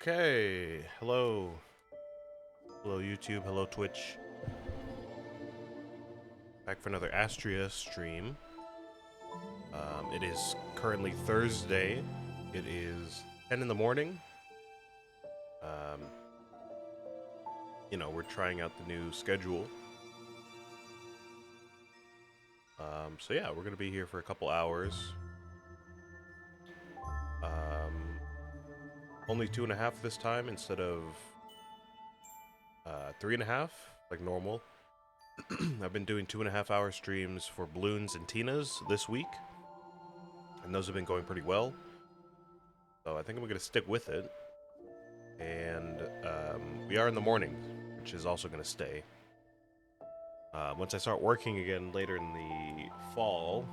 Okay, hello. Hello YouTube, hello Twitch. Back for another Astrea stream. It is currently Thursday. It is 10 in the morning. Um, we're trying out the new schedule. So yeah, we're gonna be here for a couple hours. Only 2.5 this time instead of 3.5, like normal. I've been doing 2.5 hour streams for Balloons and Tina's this week, and those have been going pretty well. So I think I'm gonna stick with it. And we are in the morning, which is also gonna stay. Once I start working again later in the fall,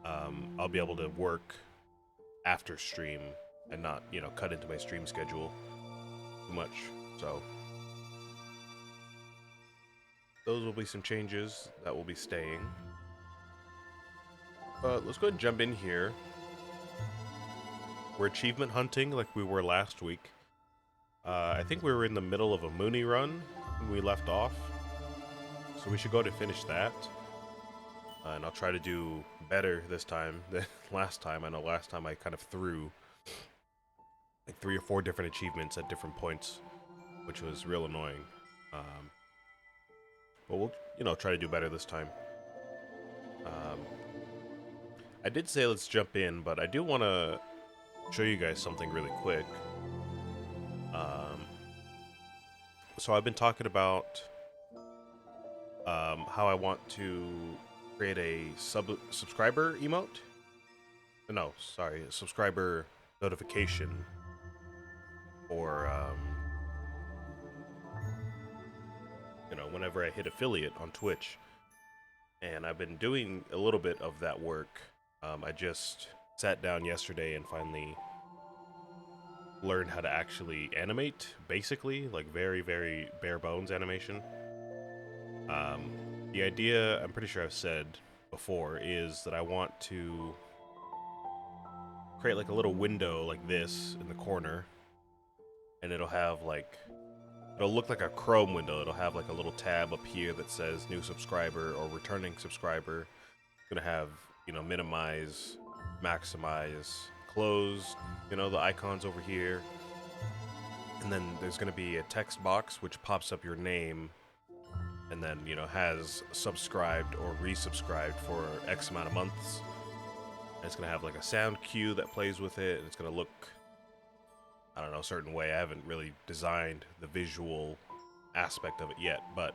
I'll be able to work after stream and not, cut into my stream schedule too much. So those will be some changes that will be staying. But let's go ahead and jump in here. We're achievement hunting like we were last week. I think we were in the middle of a Mooney run when we left off. So we should go to finish that. And I'll try to do better this time than last time. I know last time I kind of threw like 3 or 4 different achievements at different points, which was real annoying. But we'll, try to do better this time. I did say let's jump in, but I do want to show you guys something really quick. So I've been talking about how I want to create a subscriber emote. No, sorry, a subscriber notification for whenever I hit affiliate on Twitch. And I've been doing a little bit of that work. I just sat down yesterday and finally learned how to actually animate, basically, like very, very bare bones animation. The idea, I'm pretty sure I've said before, is that I want to create like a little window like this in the corner, and it'll look like a Chrome window. It'll have like a little tab up here that says new subscriber or returning subscriber. It's gonna have, minimize, maximize, close, the icons over here. And then there's gonna be a text box which pops up your name and then, has subscribed or resubscribed for X amount of months. And it's gonna have like a sound cue that plays with it, and it's gonna look, I don't know, a certain way. I haven't really designed the visual aspect of it yet, but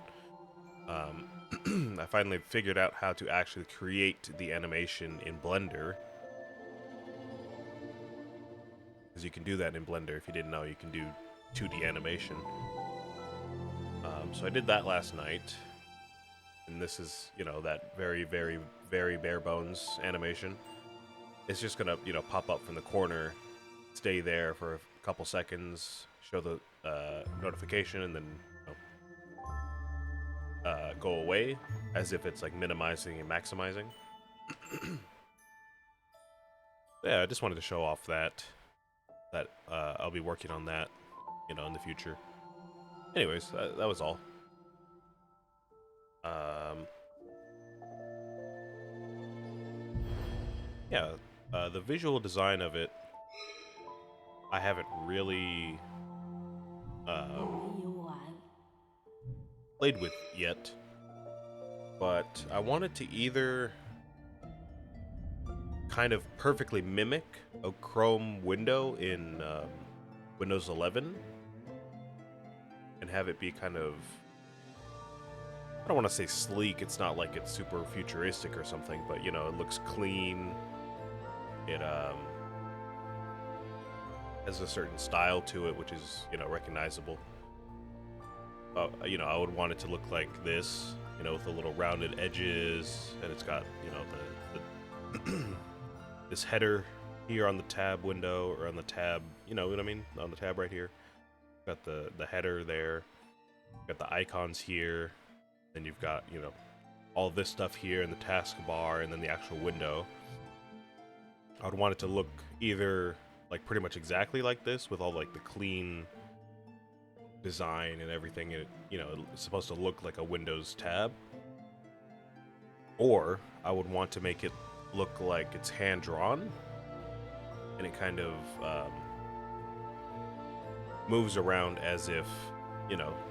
I finally figured out how to actually create the animation in Blender. Because you can do that in Blender. If you didn't know, you can do 2D animation. So I did that last night. And this is, that very, very, very bare bones animation. It's just gonna, pop up from the corner, stay there for a couple seconds, show the notification, and then go away, as if it's like minimizing and maximizing. Yeah, I just wanted to show off that I'll be working on that, in the future. Anyways, that was all. Yeah, the visual design of it, I haven't really played with yet, but I wanted to either kind of perfectly mimic a Chrome window in Windows 11 and have it be kind of, I don't want to say sleek, it's not like it's super futuristic or something, but it looks clean. It has a certain style to it, which is, recognizable. I would want it to look like this, with the little rounded edges, and it's got, the this header here on the tab window, or on the tab, you know what I mean, on the tab right here. Got the header there, got the icons here, then you've got, all this stuff here in the taskbar, and then the actual window. I would want it to look either like pretty much exactly like this with all like the clean design and everything. It, it's supposed to look like a Windows tab. Or I would want to make it look like it's hand drawn, and it kind of moves around as if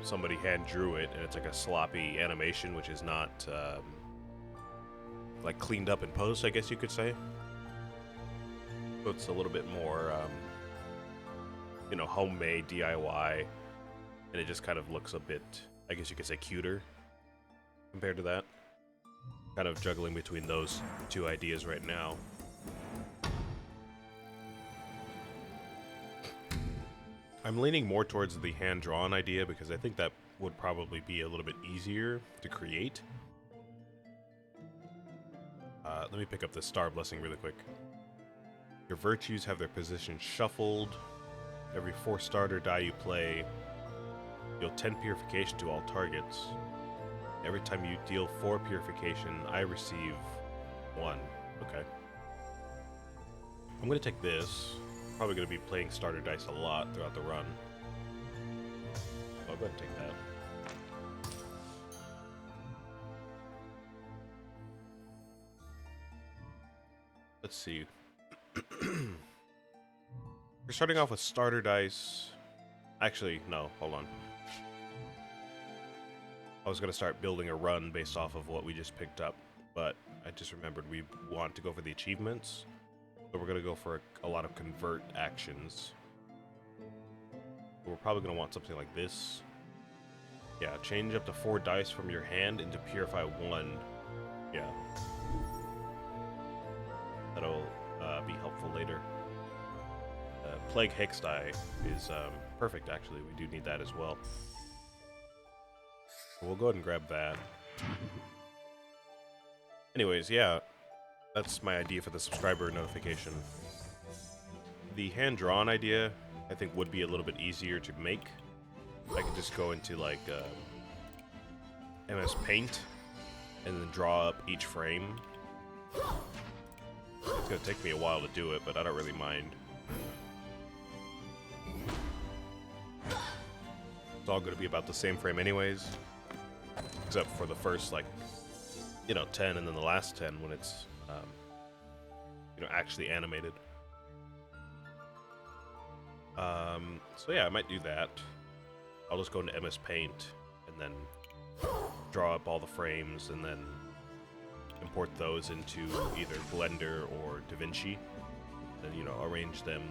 somebody hand drew it, and it's like a sloppy animation, which is not like cleaned up in post, I guess you could say. So it's a little bit more homemade DIY, and it just kind of looks a bit, I guess you could say, cuter compared to that. Kind of juggling between those two ideas right now. I'm leaning more towards the hand-drawn idea because I think that would probably be a little bit easier to create. Let me pick up the star blessing really quick. Your virtues have their position shuffled. Every 4 starter die you play, deal 10 purification to all targets. Every time you deal 4 purification, I receive 1. Okay. I'm going to take this. Probably going to be playing starter dice a lot throughout the run. So I'll go ahead and take that. Let's see. We're starting off with starter dice. Actually, no, hold on. I was going to start building a run based off of what we just picked up, but I just remembered we want to go for the achievements. So we're going to go for a lot of convert actions. We're probably going to want something like this. Yeah, change up to 4 dice from your hand into purify 1. Yeah. That'll be helpful later. Plague Hex die is perfect, actually. We do need that as well. We'll go ahead and grab that. Anyways, yeah, that's my idea for the subscriber notification. The hand-drawn idea, I think, would be a little bit easier to make. I could just go into, like, MS Paint and then draw up each frame. It's going to take me a while to do it, but I don't really mind. It's all going to be about the same frame anyways. Except for the first, like, 10 and then the last 10 when it's, actually animated. So yeah, I might do that. I'll just go into MS Paint and then draw up all the frames and then import those into either Blender or DaVinci. And, arrange them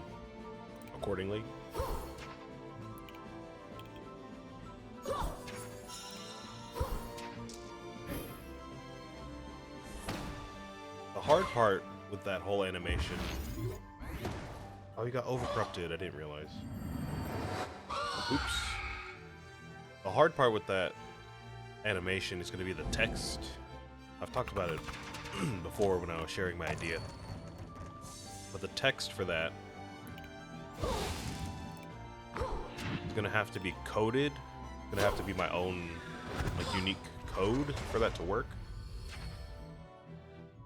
accordingly. The hard part with that whole animation... Oh, you got overcorrupted. I didn't realize. Oops. The hard part with that animation is going to be the text. I've talked about it before when I was sharing my idea. But the text for that is going to have to be coded. It's going to have to be my own, like, unique code for that to work.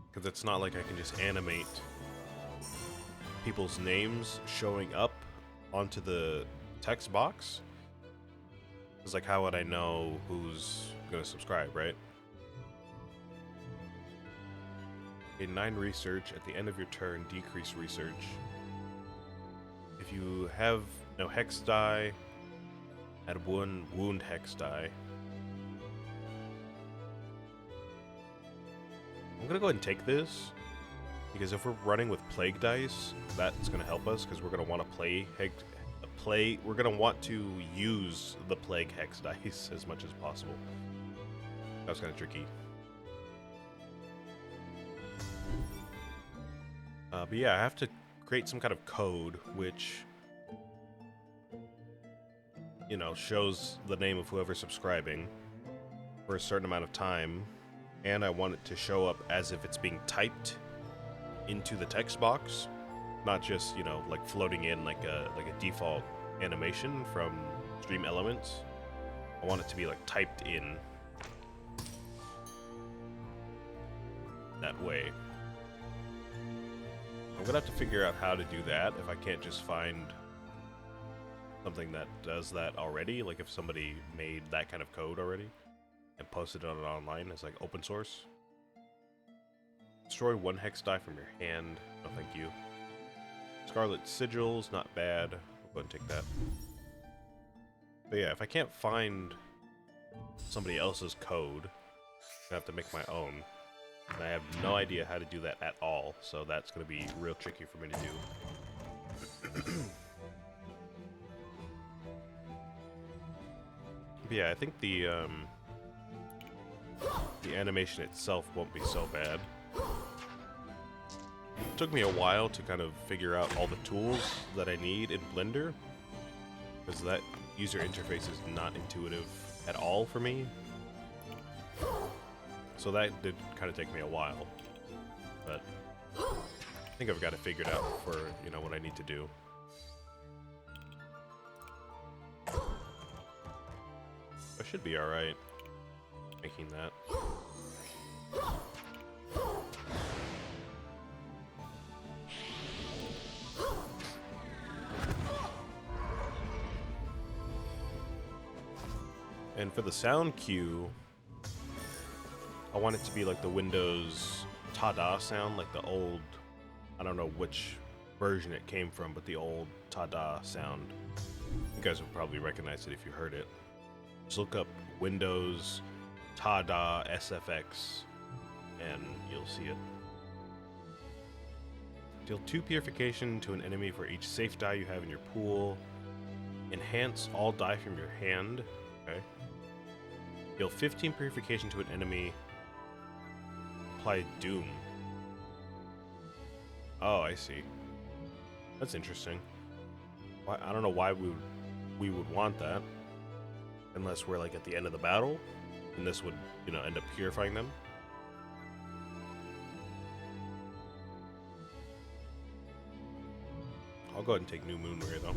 Because it's not like I can just animate people's names showing up onto the text box. It's like, how would I know who's going to subscribe, right? In 9 research, at the end of your turn, decrease research. If you have no hex die, add 1 wound hex die. I'm gonna go ahead and take this, because if we're running with plague dice, that's gonna help us, because we're gonna want to we're gonna want to use the plague hex dice as much as possible. That was kind of tricky. But yeah, I have to create some kind of code which, shows the name of whoever's subscribing for a certain amount of time, and I want it to show up as if it's being typed into the text box, not just, like floating in like a default animation from Stream Elements. I want it to be like typed in that way. I'm gonna have to figure out how to do that if I can't just find something that does that already. Like if somebody made that kind of code already and posted it on online as like open source. Destroy 1 hex die from your hand. No, thank you. Scarlet Sigils, not bad. We'll go ahead and take that. But yeah, if I can't find somebody else's code, I have to make my own. And I have no idea how to do that at all, so that's going to be real tricky for me to do. But yeah, I think the animation itself won't be so bad. It took me a while to kind of figure out all the tools that I need in Blender, because that user interface is not intuitive at all for me. So that did kind of take me a while, but I think I've got it figured out for, you know, what I need to do. I should be alright making that. And for the sound cue, I want it to be like the Windows ta-da sound, like the old, I don't know which version it came from, but the old ta-da sound. You guys would probably recognize it if you heard it. Just look up Windows ta-da SFX and you'll see it. Deal 2 purification to an enemy for each safe die you have in your pool. Enhance all die from your hand. Okay. Deal 15 purification to an enemy. Apply Doom. Oh, I see. That's interesting. Why, I don't know why we would want that, unless we're like at the end of the battle, and this would, you know, end up purifying them. I'll go ahead and take New Moon Ray though.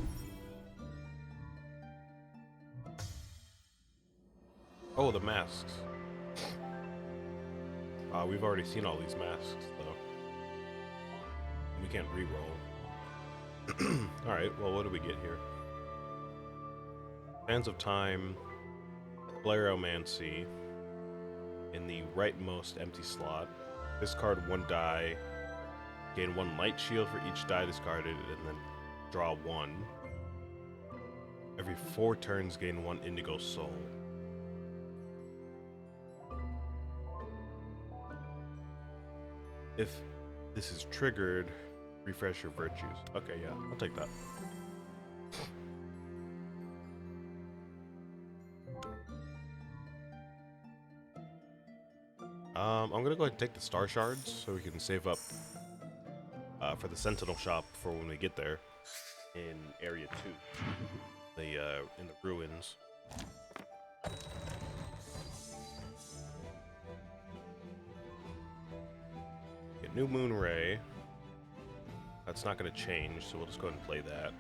Oh, the masks. We've already seen all these masks, though. We can't re-roll. Alright, well, what do we get here? Sands of Time, Blaromancy, in the rightmost empty slot. Discard 1 die, gain 1 light shield for each die discarded, and then draw 1. Every 4 turns, gain 1 indigo soul. If this is triggered, refresh your virtues. Okay, yeah, I'll take that. I'm gonna go ahead and take the star shards so we can save up for the Sentinel shop for when we get there in Area 2, in the ruins. Get New Moon Ray. That's not going to change, so we'll just go ahead and play that.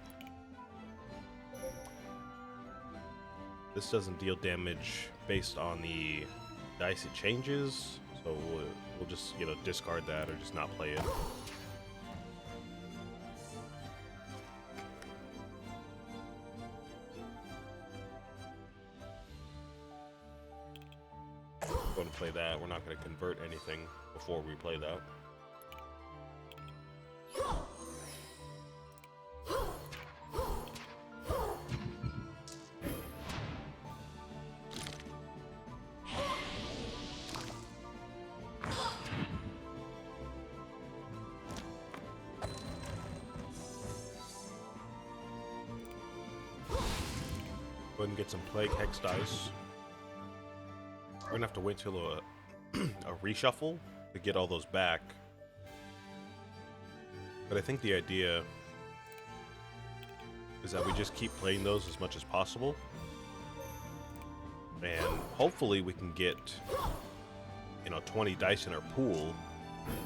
This doesn't deal damage based on the dice it changes, so we'll just, you know, discard that or just not play it. Go ahead and play that. We're not going to convert anything before we play that. Go ahead and get some Plague Hex dice. We're gonna have to wait till a reshuffle to get all those back. But I think the idea is that we just keep playing those as much as possible. And hopefully we can get, you know, 20 dice in our pool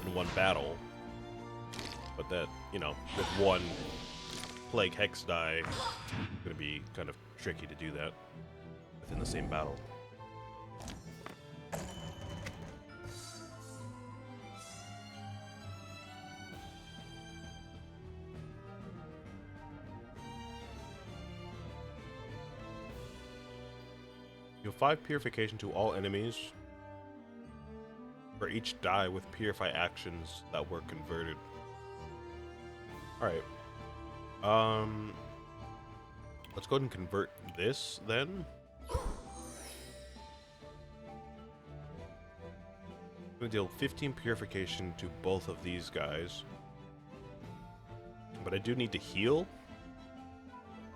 in one battle. But that, you know, with one Plague Hex die, it's gonna be kind of tricky to do that within the same battle. Deal 5 purification to all enemies for each die with purify actions that were converted. Alright. Let's go ahead and convert this then. I'm gonna deal 15 purification to both of these guys. But I do need to heal.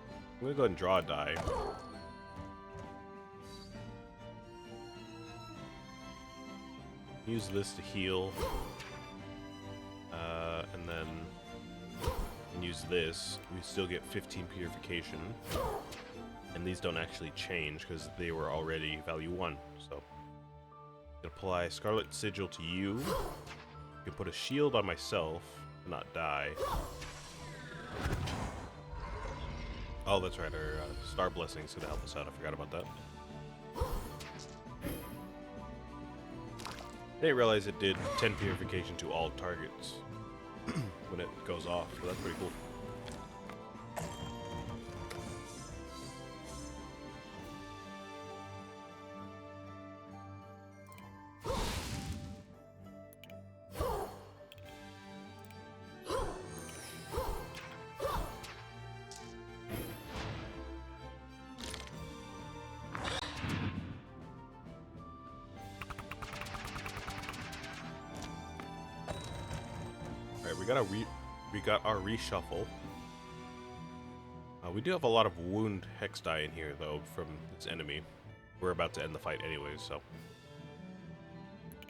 I'm gonna go ahead and draw a die. Use this to heal. And then use this. We still get 15 purification. And these don't actually change because they were already value 1. So apply Scarlet Sigil to you. I can put a shield on myself, not die. Oh, that's right. Our Star Blessing's gonna help us out. I forgot about that. I didn't realize it did 10 purification to all targets when it goes off, so that's pretty cool. We got our reshuffle. We do have a lot of wound hex die in here though from this enemy. We're about to end the fight anyways, so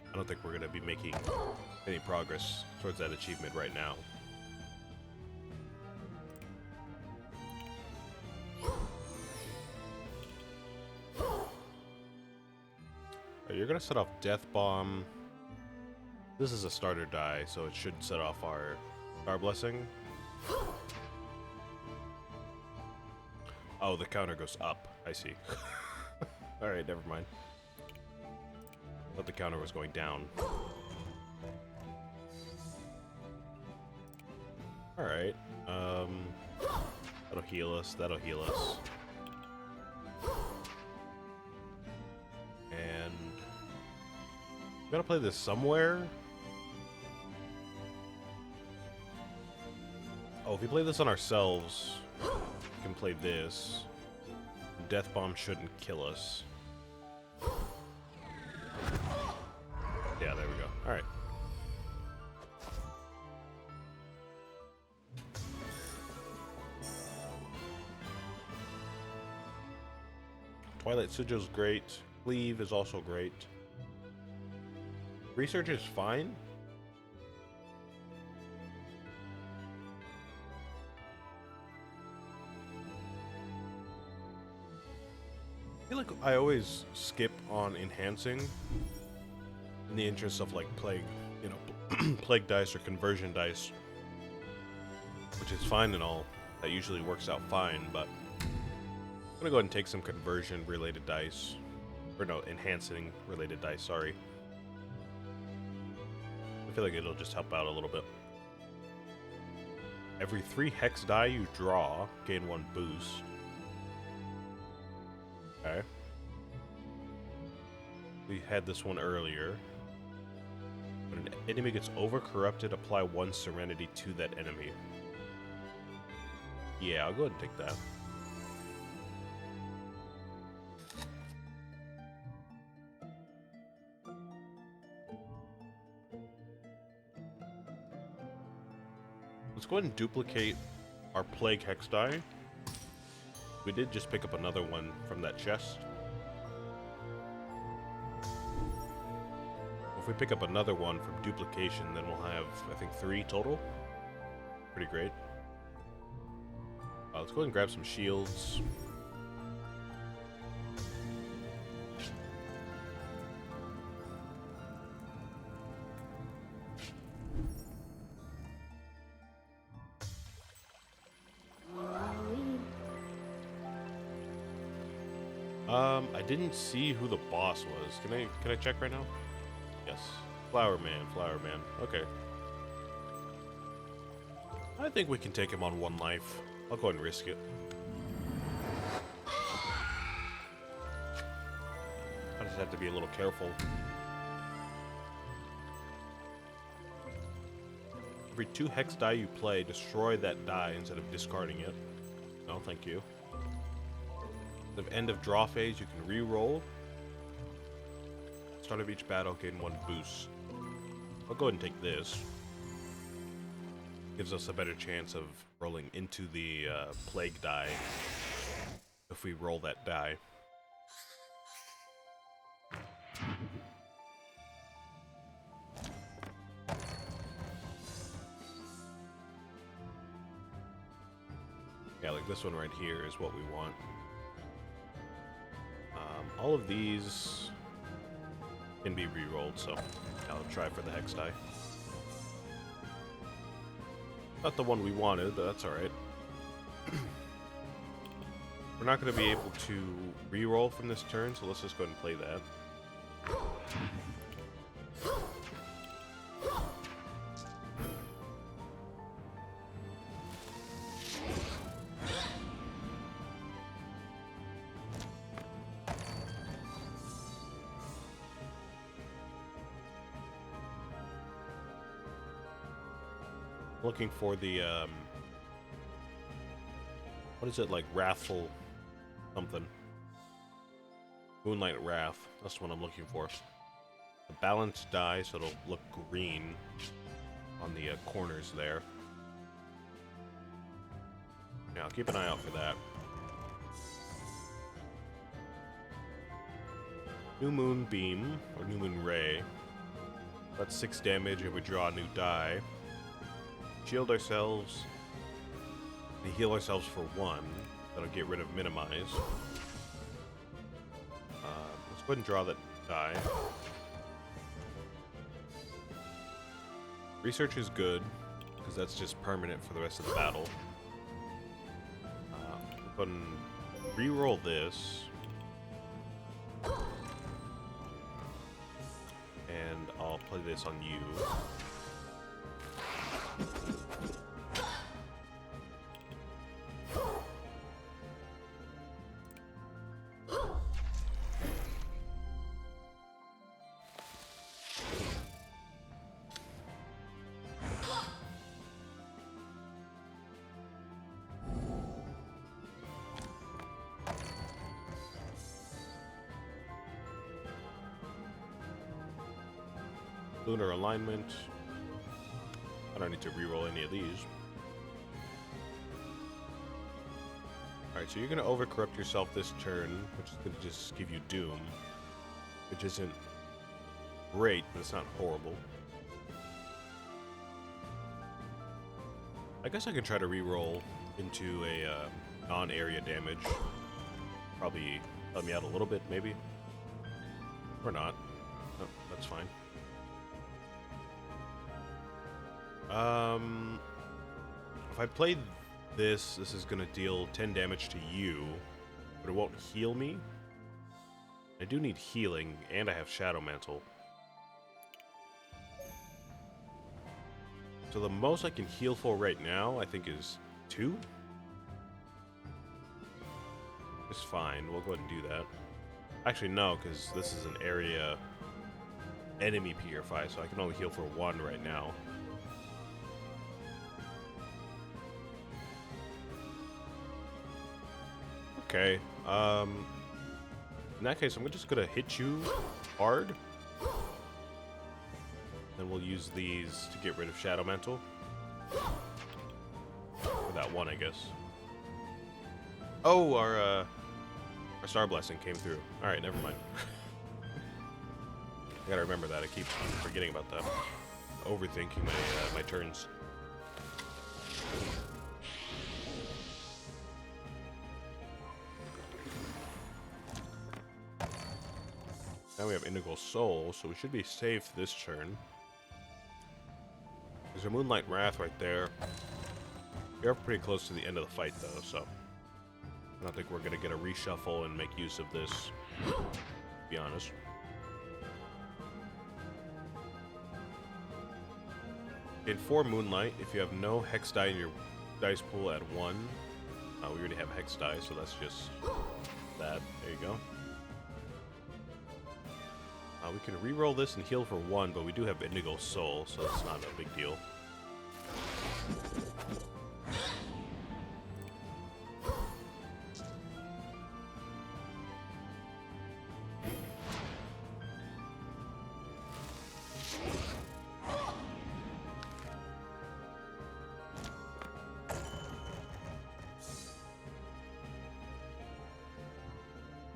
I don't think we're gonna be making any progress towards that achievement right now. You're gonna set off Death Bomb. This is a starter die, so it should set off our Star Blessing. Oh, the counter goes up. I see. Alright, never mind. Thought the counter was going down. Alright. That'll heal us. That'll heal us. And we gotta play this somewhere. Oh, if we play this on ourselves, we can play this. Death Bomb shouldn't kill us. Yeah, there we go. Alright. Twilight Sigil's great. Cleave is also great. Research is fine. I feel like I always skip on enhancing in the interest of like plague, you know, plague dice or conversion dice, which is fine and all. That usually works out fine, but I'm gonna go ahead and take some conversion related dice, or no, enhancing related dice, sorry. I feel like it'll just help out a little bit. Every 3 hex die you draw, gain 1 boost. Okay. We had this one earlier. When an enemy gets over-corrupted, apply 1 Serenity to that enemy. Yeah, I'll go ahead and take that. Let's go ahead and duplicate our Plague Hex die. We did just pick up another one from that chest. If we pick up another one from duplication, then we'll have, I think, 3 total. Pretty great. Let's go ahead and grab some shields. I didn't see who the boss was. Can I check right now? Yes. Flower Man. Okay. I think we can take him on 1 life. I'll go ahead and risk it. just have to be a little careful. Every 2 hex die you play, destroy that die instead of discarding it. No, thank you. At the end of draw phase, you can re-roll. Start of each battle, gain 1 boost. I'll go ahead and take this. Gives us a better chance of rolling into the plague die if we roll that die. Yeah, like this one right here is what we want. All of these can be re-rolled, so I'll try for the hex die. Not the one we wanted, but that's alright. We're not going to be able to re-roll from this turn, so let's just go ahead and play that. Looking for the, what is it, like, Wrathful something? Moonlight Wrath, that's what I'm looking for. A balanced die, so it'll look green on the corners there. Yeah, I'll keep an eye out for that. New Moon Beam, or New Moon Ray. That's 6 damage, and we draw a new die. Shield ourselves, and heal ourselves for 1. That'll get rid of Minimize. Let's go ahead and draw that die. Research is good, because that's just permanent for the rest of the battle. Go ahead and re-roll this. And I'll play this on you. Lunar Alignment. I don't need to reroll any of these. Alright, so you're going to overcorrupt yourself this turn, which is going to just give you Doom. Which isn't great, but it's not horrible. I guess I can try to reroll into a non-area damage. Probably help me out a little bit, maybe. Or not. Oh, that's fine. If I play this is gonna deal 10 damage to you, but it won't heal me. I do need healing, and I have Shadow Mantle. So the most I can heal for right now, I think, is 2. It's fine, we'll go ahead and do that. Actually, no, because this is an area enemy purify, so I can only heal for 1 right now. Okay, in that case, I'm just gonna hit you hard. Then we'll use these to get rid of Shadow Mantle. Or that one, I guess. Oh, our Star Blessing came through. Alright, never mind. I gotta remember that, I keep forgetting about that. Overthinking my turns. Now we have Indigo Soul, so we should be safe this turn. There's a Moonlight Wrath right there. We're pretty close to the end of the fight, though, so I don't think we're going to get a reshuffle and make use of this, to be honest. In 4 Moonlight, if you have no Hex die in your dice pool at 1, we already have Hex die, so that's just that. There you go. We can re-roll this and heal for 1, but we do have Indigo Soul, so it's not a big deal.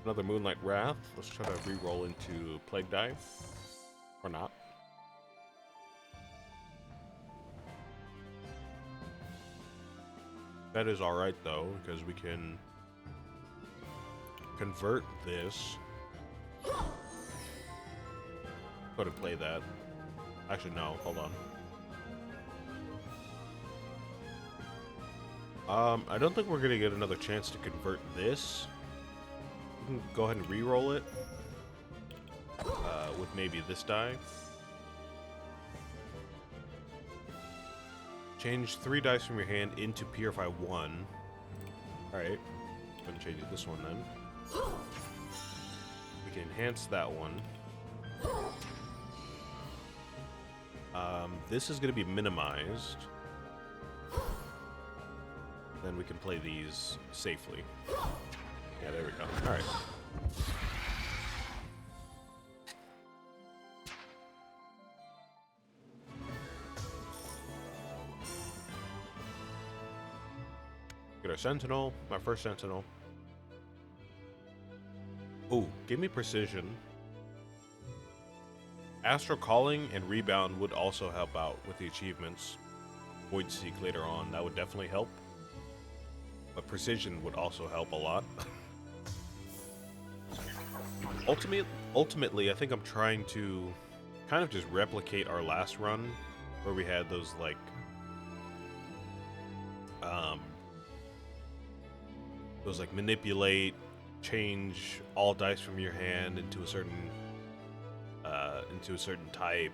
Another Moonlight Wrath. Let's try to re-roll into Plague Die. Or not. That is alright though, because we can convert this. Go ahead and play that. Actually, no, hold on. I don't think we're gonna get another chance to convert this. We can go ahead and re-roll it with maybe this die. Change 3 dice from your hand into Purify 1. Alright. Go ahead and change this one then. We can enhance that one. This is going to be minimized. Then we can play these safely. Yeah, there we go. Alright. Get our Sentinel, my first Sentinel. Ooh, give me Precision. Astral Calling and Rebound would also help out with the achievements. Void Seek later on, that would definitely help. But Precision would also help a lot. Ultimately, I think I'm trying to kind of just replicate our last run, where we had those, like, manipulate, change all dice from your hand into a certain type,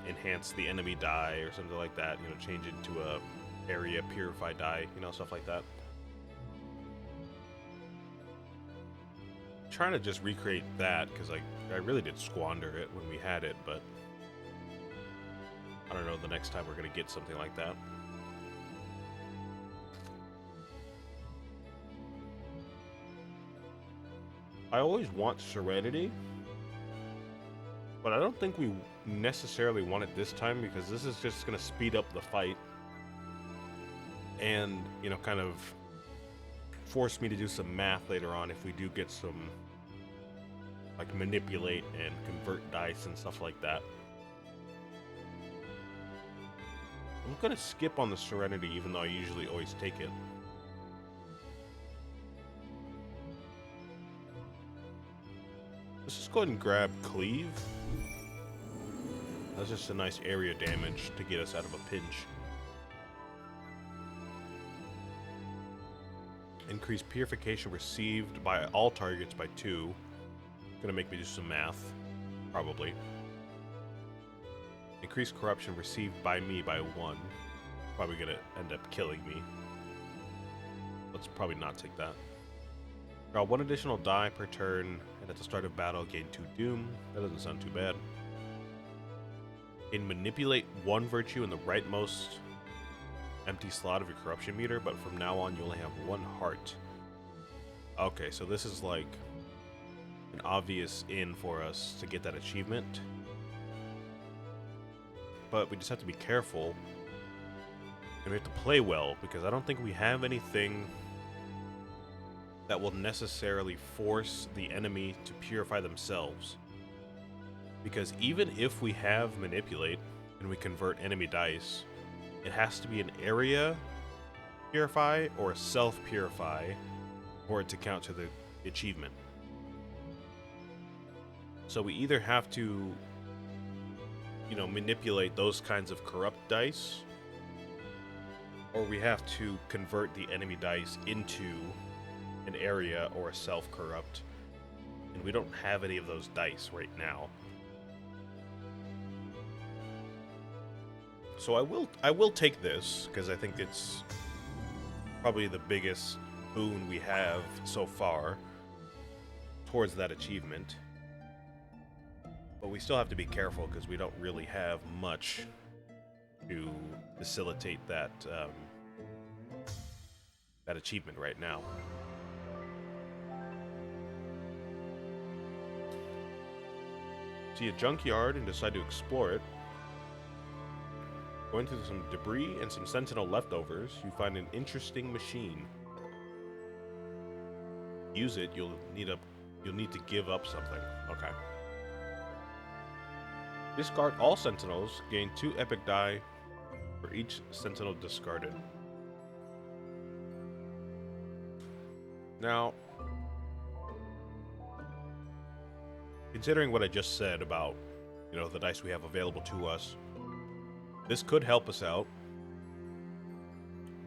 enhance the enemy die or something like that, you know, change it into a area purify die, you know, stuff like that. I'm trying to just recreate that because I really did squander it when we had it, but I don't know the next time we're gonna get something like that. I always want Serenity, but I don't think we necessarily want it this time because this is just going to speed up the fight and, you know, kind of force me to do some math later on if we do get some, like, manipulate and convert dice and stuff like that. I'm going to skip on the Serenity even though I usually always take it. Let's just go ahead and grab Cleave. That's just a nice area damage to get us out of a pinch. Increase Purification received by all targets by 2. Gonna make me do some math, probably. Increase Corruption received by me by 1. Probably gonna end up killing me. Let's probably not take that. Draw 1 additional die per turn, and at the start of battle, gain 2 Doom. That doesn't sound too bad. And manipulate 1 virtue in the rightmost empty slot of your corruption meter, but from now on, you only have 1 heart. Okay, so this is like an obvious in for us to get that achievement. But we just have to be careful, and we have to play well, because I don't think we have anything that will necessarily force the enemy to purify themselves. Because even if we have Manipulate and we convert enemy dice, it has to be an area purify or a self purify for it to count to the achievement. So we either have to, you know, manipulate those kinds of corrupt dice, or we have to convert the enemy dice into an area or a self-corrupt, and we don't have any of those dice right now. So I will take this because I think it's probably the biggest boon we have so far towards that achievement. But we still have to be careful because we don't really have much to facilitate that that achievement right now. See a junkyard and decide to explore it. Going through some debris and some sentinel leftovers, you find an interesting machine. Use it, you'll need to give up something. Okay. Discard all sentinels, gain 2 epic die for each sentinel discarded. Now, considering what I just said about, you know, the dice we have available to us, this could help us out,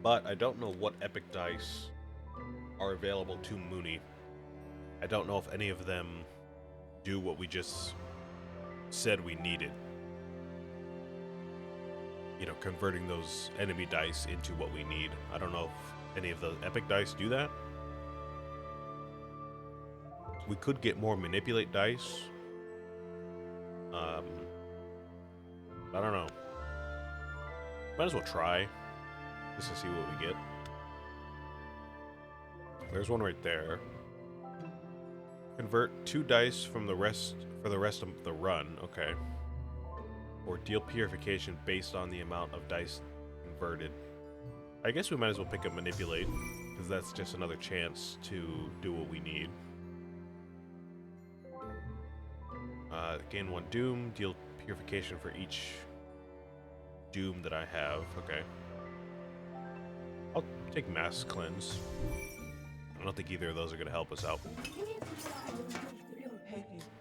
but I don't know what epic dice are available to Mooney. I don't know if any of them do what we just said we needed. You know, converting those enemy dice into what we need. I don't know if any of the epic dice do that. We could get more manipulate dice. I don't know. Might as well try, just to see what we get. There's one right there. Convert 2 dice from the rest for the rest of the run. Okay. Or deal purification based on the amount of dice converted. I guess we might as well pick up manipulate, because that's just another chance to do what we need. Gain 1 doom, deal purification for each doom that I have. Okay. I'll take mass cleanse. I don't think either of those are going to help us out.